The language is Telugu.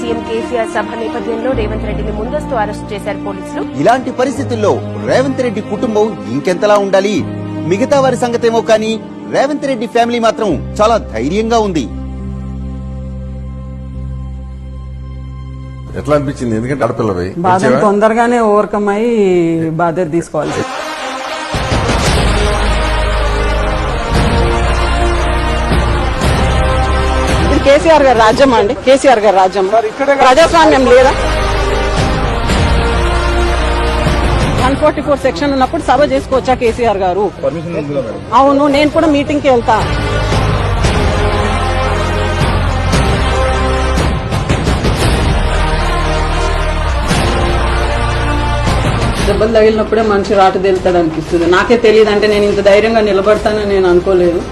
సీఎం కేసీఆర్ సభ నేపథ్యంలో రేవంత్ రెడ్డిని ముందస్తు అరెస్టు చేశారు పోలీసులు. ఇలాంటి పరిస్థితుల్లో రేవంత్ రెడ్డి కుటుంబం ఇంకెంతలా ఉండాలి? మిగతా వారి సంగతేమో కానీ రేవంత్ రెడ్డి ఫ్యామిలీ మాత్రం చాలా ధైర్యంగా ఉంది. ఎట్లా అనిపించింది? ఎందుకంటే ఆడపిల్లవి బాధను తొందరగానే ఓవర్కమ్ అయ్యి బాధ్యత తీసుకోవాలి. కేసీఆర్ గారి రాజ్యం అండి, కేసీఆర్ గారి రాజ్యం. ప్రజాస్వామ్యం లేదా? 144 సెక్షన్ ఉన్నప్పుడు సభ చేసుకోవచ్చా కేసీఆర్ గారు? అవును, నేను కూడా మీటింగ్ కి వెళ్తా. దెబ్బలు తగిలినప్పుడే మనిషి రాటు తేలుతాడు అనిపిస్తుంది. నాకే తెలియదు, అంటే నేను ఇంత ధైర్యంగా నిలబడతానని నేను అనుకోలేదు.